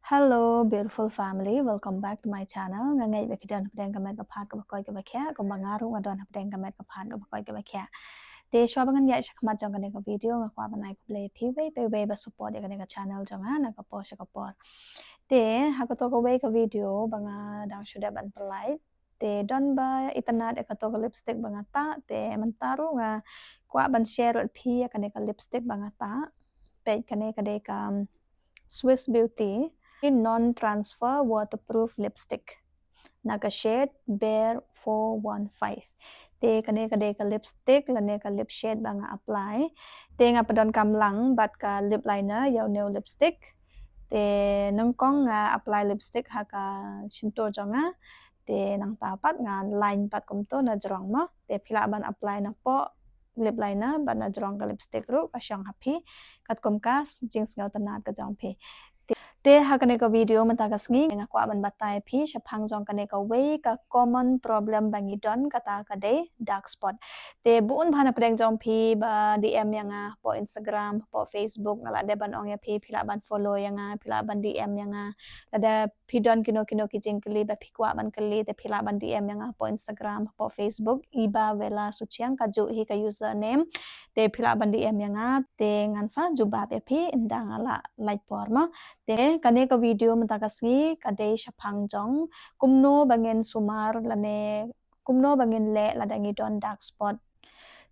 Hello, beautiful family. Welcome back to my channel. Ngay về video này các bạn có phạt các bạn coi cái còn bằng aro ngadon hapden các bạn có phạt các bạn coi cái Te shwa bangan ya shakmat jong cái video ngakwa banai ko play pw ba support cái channel jong na ka po shakapor. Te hakato ko cái video banga dang shuda ban polite. Te don ba itana de kato lipstick banga ta te mantaro nga kwa ban share pi ka lipstick banga ta. Pe ka Swiss Beauty non-transfer waterproof lipstick naga shade Bear 415 te kane ka lipstick lane ka lip shade banga apply te nga padon kam lang bat ka lip liner yaw new lipstick te nang kong nga apply lipstick ha ka shinto jonga te nang tapat nga line pat kum to na jrong mo te phila ban apply na po lip liner ban na jrong ka lipstick ru ka syang happy kat kum kas jings ngaw tanat ka jong phi te hakane ka video mentakas ngi nga kwa ban batai phi shaphang jong kane ka way ka common problem bangi don kata ka de dark spot te buun bhana preng jong phi ba DM yang po Instagram po Facebook ngala de ban ong ya phi phila ban follow yang phila ban DM yang ada phi don kino kijing kli ba phi kwa ban kli te phila ban DM yang po Instagram po Facebook iba vela suchiang ka ju hi ka username te phila ban DM yang te ngansa juba pe phi indang ala like por ma te kane ka video mentakas kade shaphang jong kumno bangen sumar lane kumno bangen le ladangi don dark spot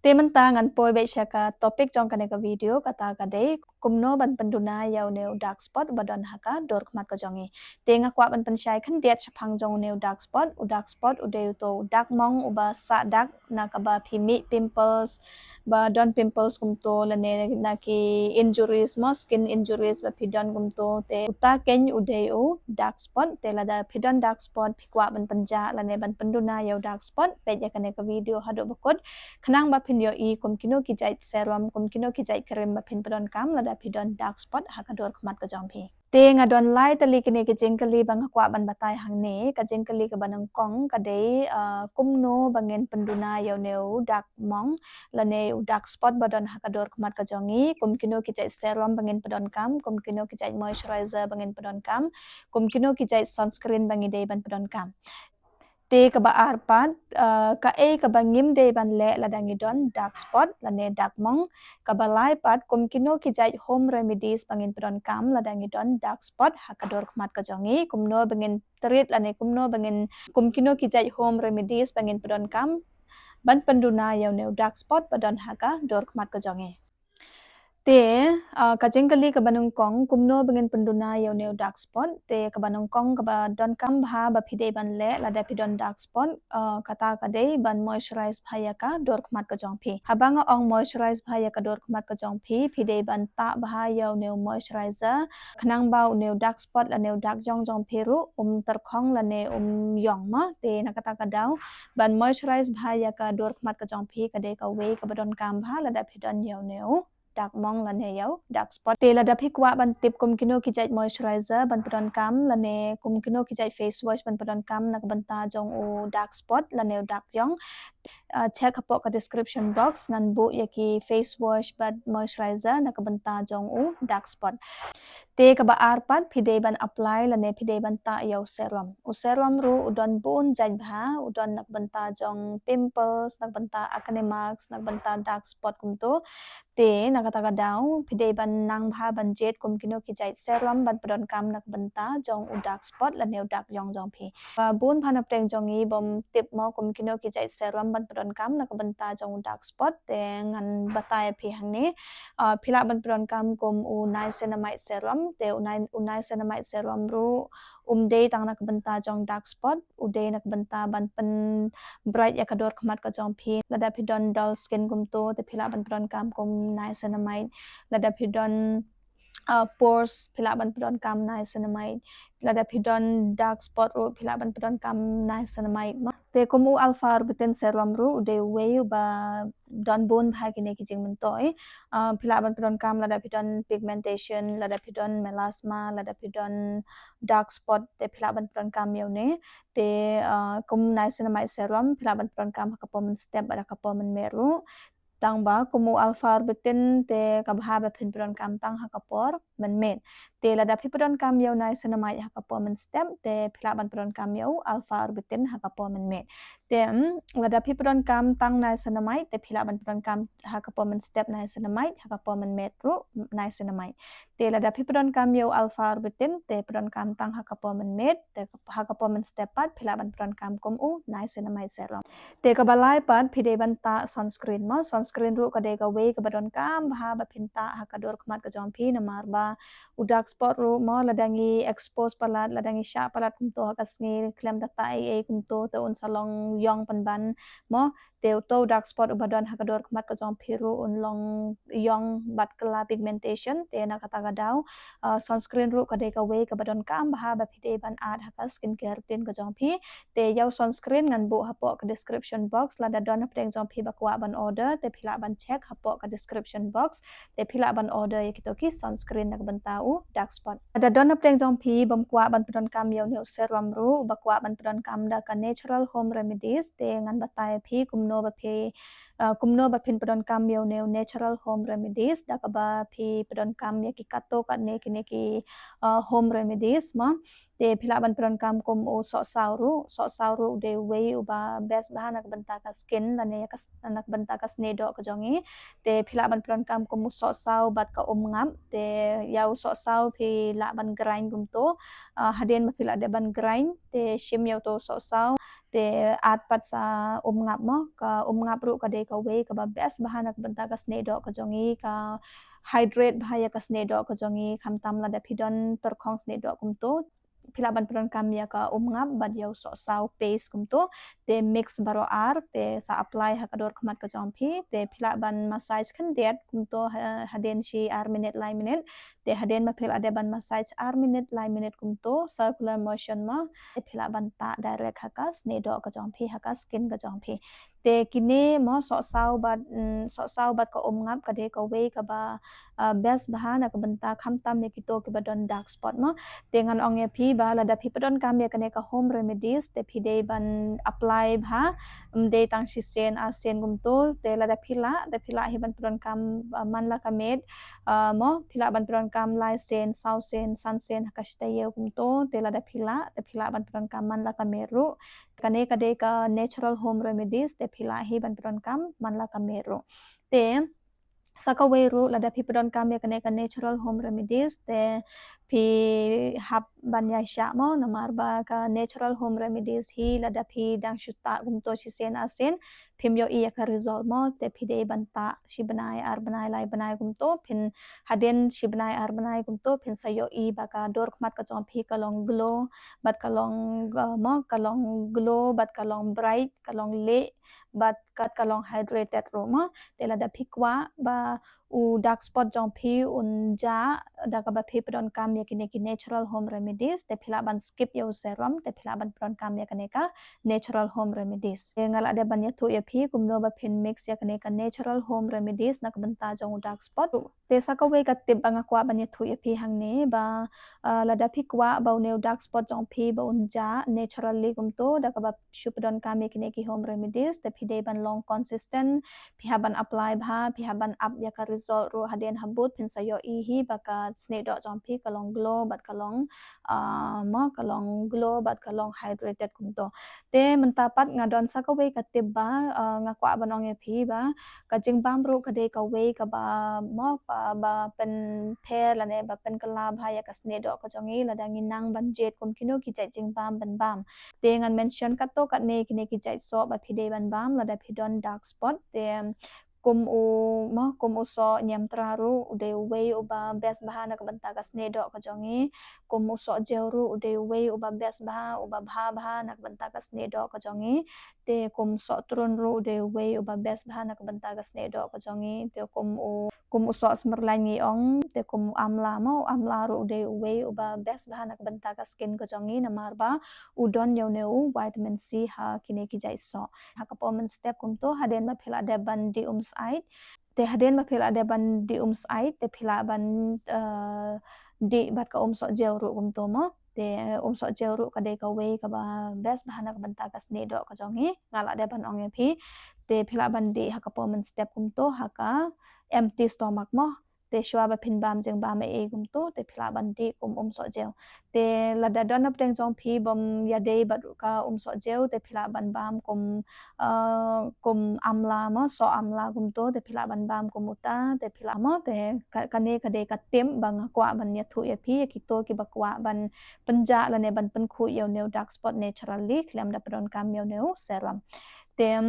te menta ngan poi be ka topik jong kane ka video kata kade kumno ban penduna yaw neu dark spot badon haka durkhmat ka jongi te nga kwa ban pensyai khan det shaphang jong neu dark spot ude to dark mong uba sa dark na ka ba phimi pimples ba don pimples kum to lane na ki injuries mo skin injuries ba pidon kum to te uta ken ude u dark spot te lada pidon dark spot phikwa ban panja lane ban penduna yaw dark spot pe ja kane ka video hado bakot khnang ba phin yo I kum kino ki jai serum kum kino ki jai cream ba phin padon kam lada pidon dark spot hakador khmat ka jong phi te nga don lai tali kine ke jengkali bang kwa ban batai hang ne ka jengkali ka banang kong ka de kumno bangen penduna yaw neu dark mong lane dark spot badon hakador khmat ka jongi kum kino ki jai serum bangen padon kam kum kino ki jai moisturizer bangen padon kam kum kino ki jai sunscreen bangi de ban padon kam te ka ba arpat ka ka bangim de ban le ladangi don dark spot lane dark mong ka ba lai pat kum kino ki jai home remedies bangin padon kam ladangi don dark spot hakador khmat ka jongi kumno bangin treat lane kumno bangin kum kino ki jai home remedies bangin padon kam ban penduna yaw neu dark spot padon haka dor khmat ka jongi te ka jengkali ka banung kong kumno bangin penduna yaw neu dark spot te ka banung kong ka ba don kam bha ba phide ban le la da pidon dark spot kata ka de ban moisturize bhaya ka dor khmat ka jong phi habanga ong moisturize bhaya ka dor khmat ka jong phi phide ban ta bha yaw neu moisturizer khnang ba neu dark spot la neu dark jong phi ru tar khong la ne yong ma te na kata ka daw ban moisturize bhaya ka dor khmat ka jong phi ka de ka we ka badon kam bha la da pidon yaw neu dark mong lan he yaw dark spot te la da phikwa ban tip kum kino ki jai moisturizer ban padon kam lane kum kino ki jai face wash ban padon kam nak banta jong u dark spot lane dark yong check hapo ka description box ngan bu yaki face wash ban moisturizer nak banta jong u dark spot te ka ba arpat phide ban apply lane phide ban ta yaw serum u serum ru udon bun jai bha udon nak banta jong pimples nak banta acne marks nak banta dark spot kum to te nakata ka daw phide ban nang bha ban jet kum kino ki jai serum ban padon kam nak banta jong u dark spot la neu dark yong jong phi bun phana preng jong I bom tip mo kum kino ki jai serum ban padon kam nak banta jong u dark spot te ngan batai phi hang ne phila ban padon kam kum u niacinamide serum te u niacinamide serum ru de tang nak banta jong dark spot u de nak banta ban pen bright yakador khmat ka jong phi lada phidon dull skin kum to te phila ban padon kam kum niacinamide lada phidon pores phila ban padon kam niacinamide lada phidon dark spot ru phila ban padon kam niacinamide ma te kum u alpha arbutin serum ru de way ba don bon bha kine ki jing mun toy phila ban padon kam lada phidon pigmentation lada phidon melasma lada phidon dark spot te phila ban padon kam yaw ne te kum niacinamide serum phila ban padon kam ka pom step ada ka pom meru tang ba kumu alpha rubitin te kabha ba phin pron kam tang hakapor men met te lada phi pron kam yo nai sinamai hakapor men step te phila ban pron kam yo alpha rubitin hakapor men met te lada phi pron kam tang nai sinamai te phila ban pron kam hakapor men step nai sinamai hakapor men met ru nai sinamai te lada phi pron kam yo alpha rubitin te pron kam tang hakapor men met te hakapor men step pat phila ban pron kam kum u nai sinamai serum te kabalai pat phide ban ta sunscreen ma sunscreen ru ka de ka we ka badon kam bha ba phinta ha ka durkhmat ka jom phi na mar ba udak spot ru ma ladangi expose palat ladangi sha palat kum to ka sngi klem da tai e kum to te un salong yong pan ban ma te to dark spot ubadon ha ka durkhmat ka jom phi ru un long yong bat kala pigmentation te na kata ka daw sunscreen ru ka de ka we ka badon kam bha ba phide ban ad ha ka skincare routine ka jom phi te yaw sunscreen ngan bu hapo ka description box la da don apdeng jom phi bakwa ban order te phila ban check hapo ka description box te phila ban order ye kitoki sunscreen nak ban tau dark spot da don apdeng jom phi bam kwa ban pron kam yaw ne serum ru bakwa ban pron kam da ka natural home remedies te ngan batai phi kumno ba phi kumno ba phin pron kam yaw ne natural home remedies da ka ba phi pron kam ye ki kato ka ne ki home remedies ma te phila ban pron kam kum o so sauru de we uba best bahan nak banta ka skin lane ka nak banta ka snedo ka jongi te phila ban pron kam kum so sau bat ka ngam te yau so sau phi la ban grind gum to haden ma phila de ban grind te shim yau to so sau te at pat sa ngap mo ka ngap ru ka de ka we ka ba best bahan nak banta ka snedo ka jongi ka hydrate bahaya ka snedo ka jongi kham tam la da phidon per khong snedo kum to phila ban pron kam ya ka ngap bad yaw so sau paste kum to te mix baro ar te sa apply ha ka dor khmat ka jom phi te phila ban massage khan det kum to haden shi ar minute lai minute te haden ma phila de ban massage ar minute lai minute kum to circular motion ma te phila ban ta direct ha ka snedo ka jom phi ha ka skin ka jom phi te kine mo so sau bat ka ngap ka de ka we ka ba best bahan ka banta kham tam me kito ki badon dark spot mo dengan ong ya phi ba lada phi padon kam ya kane ka home remedies te phi de ban apply bha de tang shi sen a sen gum to te lada phila hi ban padon kam man la ka med mo phila ban padon kam lai sen sau sen san sen ka shta ye gum to te lada phila ban padon kam man la ka meru kane ka de ka natural home remedies te phila hi ban padon kam man la ka meru te sakaweru lada phi padon kam ya kane ka natural home remedies te phi hap banyai sha mo namar ba ka natural home remedies hi lada phi dang shuta gumto chi sen asen phim yo i ka result mo te phi de banta shi banai ar banai lai banai gumto phin haden shi banai ar banai gumto phin sayo i ba ka dor khmat ka chom phi ka long glow bat ka long mo ka long glow bat ka long bright ka long le bat kat ka long hydrated ro mo te lada phi kwa ba u dark spot jong phi un ja da ka ba phi pron kam ya kine ki natural home remedies te phila ban skip yo serum te phila ban pron kam ya kane ka natural home remedies te ngala de ban ya thu ya phi kumno ba phin mix ya kane ka natural home remedies nak banta jong dark spot te sa ka we ka tip banga kwa ban ya thu ya phi hang ne ba lada phi kwa ba ne dark spot jong phi ba un ja naturally kum to da ka ba shu pron kam ya kine ki home remedies te phi de ban long consistent phi haban apply bha phi haban up ya ka result ro haden habut phin sayo i hi baka snake dot jom phi kalong glow bat kalong mo kalong glow bat kalong hydrated kum to te mentapat ngadon sa ka we ka tiba ngakwa banong ya phi ba ka jing bam ro ka de ka we ka ba mo ba pen phe la ne ba pen kala bha ya ka snake dot ka jongi la dangi nang ban jet kum kino ki jai jing bam ban bam te ngan mention ka to ka ne kine ki jai so ba phi de ban bam la da phi don dark spot te kum u so nyam traru de we uba best bahana ka banta ka snedo ka jongi kum u so jeru de we uba best baha uba bha nak banta ka snedo ka jongi te kum so trun ru de we uba best bahana ka banta ka snedo ka jongi te kum u so smerlangi ong te kum amla ru de we uba best bahana ka banta ka skin ka jongi namar ba udon yo ne u vitamin C ha kine ki jai so ha ka performance step kum to haden ma phila de ban di ait te haden ma phila de ban di ait te phila ban di bat ka so jeu ru kum to mo te so gel ru ka de ka we ka ba best bahana ka banta ka sne do ka jongi ngala de ban ong phi te phila ban de ha ka permanent step kum to ha ka empty stomach mo te shwa ba phin bam jeng bam e kum to te phila ban de so gel te la da don ap teng jong phi bom ya de ba ka so gel te phila ban bam kum amla mo so amla kum to te phila ban bam kum uta te phila mo te ka ne ka de ka tem bang kwa ban ya thu ya phi ki to ki ba kwa ban pynjah la ne ban pen khu yo neu dark spot naturally klem da pron kam yo neu serum tem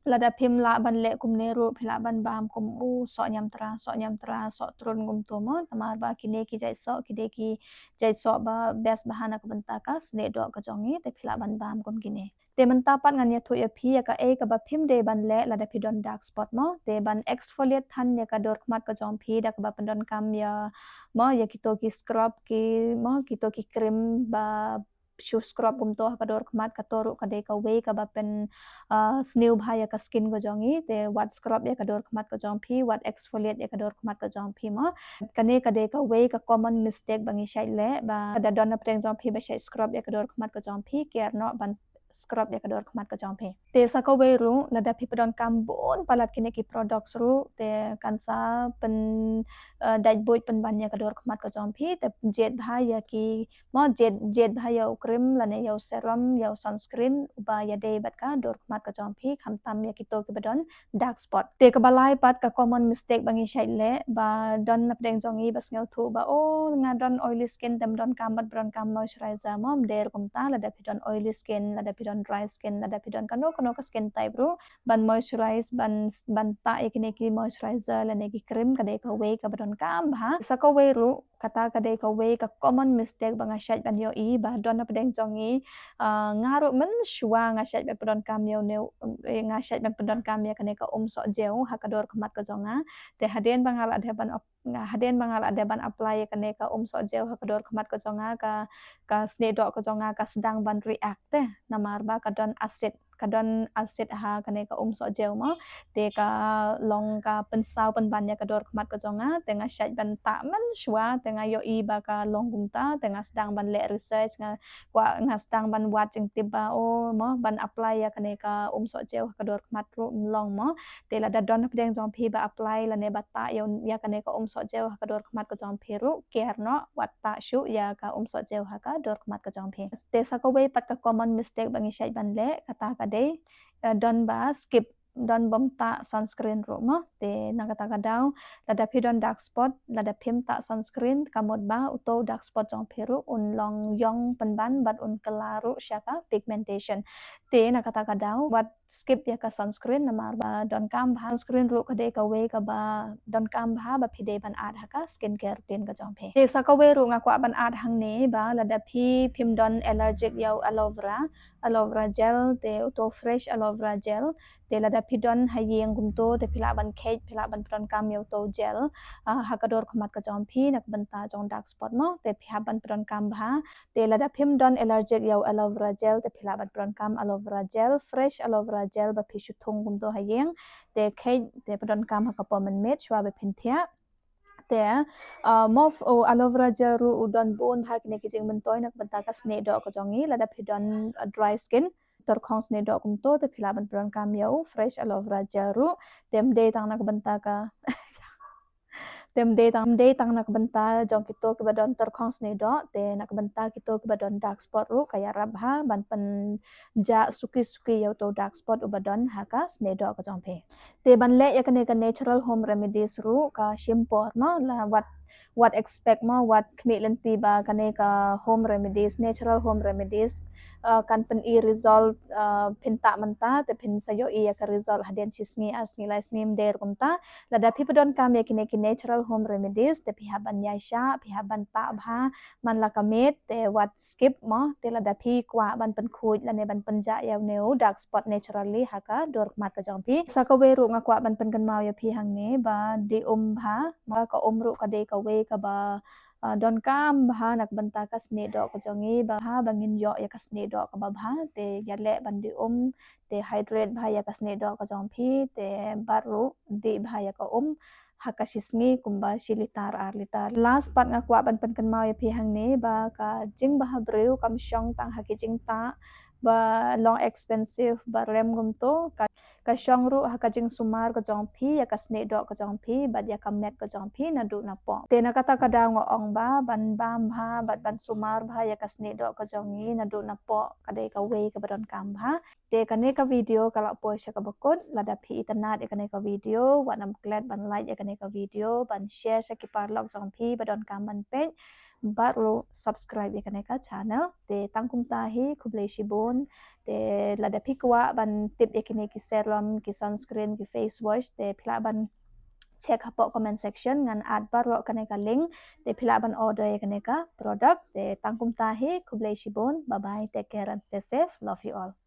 lada phim la ban le kum ne ru phila ban bam kum u so nyam tra so trun gum to mo tamar ba kine ki jai so ki de ki jai so ba best bahana ka banta ka sne do ka jongi te phila ban bam kum kine te man ta pat ngan ya thu ya phi ya ka e ka ba phim de ban le lada phi don dark spot mo te ban exfoliate than ya ka dor khmat ka jong phi da ka ba pandon kam ya mo ya ki to ki scrub ki mo ki to ki cream ba shu scrub kum to ka dor khmat ka to ru ka de ka we ka ba pen snew bhaya ka skin ko jongi te wat scrub ya ka dor khmat ko jong phi wat exfoliate ya ka dor khmat ko jong phi mo kane ka de ka we ka common mistake bangi shai le ba da don na preng jong phi ba shai scrub ya ka dor khmat ko jong phi care no ban scrub ya ka dor khmat ko jong phi te sa ko we ru la da phi padon kam bon palat kine ki products ru te kan sa pen dai boy pen ban ya ka dor khmat ko jong phi te jet bhaya ki mo jet bhaya cream la ne yo serum yo sunscreen ba ya de bat ka dor khmat ka jom phi kham tam ya ki to ki badon dark spot te ka balai pat ka common mistake bangi shai le ba don na deng jongi bas ngau thu ba o nga don oily skin dem don kam bat bron kam moisturizer mom der kum ta la da phi don oily skin la da phi don dry skin la da phi don kano ka skin type ru ban moisturize ban ta ekine ki moisturizer la ne ki cream ka de ka we ka badon kam ba sa ko we ru kata ka de ka we ka common mistake banga shai ban yo i ba don na deng jongi ngaru men shwa nga shat be prodon kam yo ne nga shat be prodon kam ya kane ka so jeu hakador khmat ka jonga te haden bangala de ban haden bangala de ban apply ya kane ka so jeu hakador khmat ka jonga ka sne do ka jonga ka sedang ban react te namar ba kadon acid ha kane ka so jeu mo te ka long ka pensau pen ban ya kador khmat ka jonga te nga shat ban ta men shwa te nga yo i ba ka long gumta te nga sedang ban le research nga ngasang ban wat jeng tiba o mo ban apply ya kane ka so jeu ka dor khmat ru long mo te la da don pdeng jong phi ba apply la ne bata ya kane ka so jeu ka dor khmat ka jong phi ru care no wat ta shu ya ka so jeu ha ka dor khmat ka jong phi te sa ko we pat ka common mistake bangi shai ban le kata ka de don ba skip don bom ta sunscreen ru mo te na kata ka daw la da phi don dark spot la da phim ta sunscreen kamot ba uto dark spot jong phi ru un long yong pen ban bat un kelaru syaka pigmentation te na kata ka daw wat skip ya ka sunscreen na mar ba don kam ba sunscreen ru ka de ka we ka ba don kam ba phi de ban ad ha ka skin care routine ka jong phi te sa ka we ru nga kwa ban ad hang ne ba la da phi phim don allergic yaw aloe vera gel te auto fresh aloe vera gel te la da phi don hayeng gum to te phila ban cake phila ban don kam yaw to gel hakador khmat ka jom phi nak banta jong dark spot mo te phia ban don kam ba te la da phim don allergic yaw aloe vera gel te phila ban don kam aloe vera gel fresh aloe vera gel ba phi shu thung gum to hayeng te cake te don kam ha ka po man met shwa be phin thia te mof o aloe vera gel ru udon bon bhag ne ki jing man toy nak banta ka sne do ka jongi la da phi don dry skin tor khong sne do kum to te phila ban don kam yaw fresh aloe vera gel ru tem de tang nak banta ka tem de tang nak banta jong kito ki badon tor khong sne do te nak banta kito ki badon dark spot ru kaya rab ha ban pen ja suki yaw to dark spot u badon ha ka sne do ka jong phe te ban le ya kane ka natural home remedies ru ka shampoo ma la what expect ma what kmilen ti ba kane ka home remedies natural home remedies kan pen i result pinta manta te pin sayo i ya ka result haden chisni asni la snim der kumta la da pi padon kam ya kine ki natural home remedies te pi haban ya sha pi haban ta bha man la ka met te what skip mo te la da pi kwa ban pen khuj la ne ban pen ja ya neu dark spot naturally ha ka dor mat ka jong pi sa ka we ru nga kwa ban pen kan mau ya pi hang ne ba di bha ma ka ru ka de ka we ka ba don kam bha nak banta ka sne do ka jongi ba ha bangin yo ya ka sne do ka ba bha te ya le ban di te hydrate bha ya ka sne do ka jong phi te baru di bha ya ka hakashisngi kumba shilitar litar last part nga kwa ban kan mau ya pihang ni ba ka jing ba habreu kam shong tang hakijing ta ba long expensive ba rem gum to ka shong ru hakajing sumar ka jong phi ya ka sne do ka jong phi ba ya ka met ka jong phi na du na po te na kata kada ngo ong ba ban bam bha ban sumar bha ya ka sne do ka jong ni na du na po kadai ka we ka badon kam bha te kane ka video kalau po siya ka bakot lada phi itanat ya kane ka video wanam glad ban like ya kane ka video ban share sa ki parlok jong phi badon kam ban page baru subscribe ya kane ka channel te tangkum tahi kublai shibun te lada phi kwa ban tip ya kine ki serum ki sunscreen ki face wash te phla ban check hapo comment section ngan ad baru kane ka link te phila ban order ya kane ka product te tangkum tahi kublai shibun bye bye take care and stay safe love you all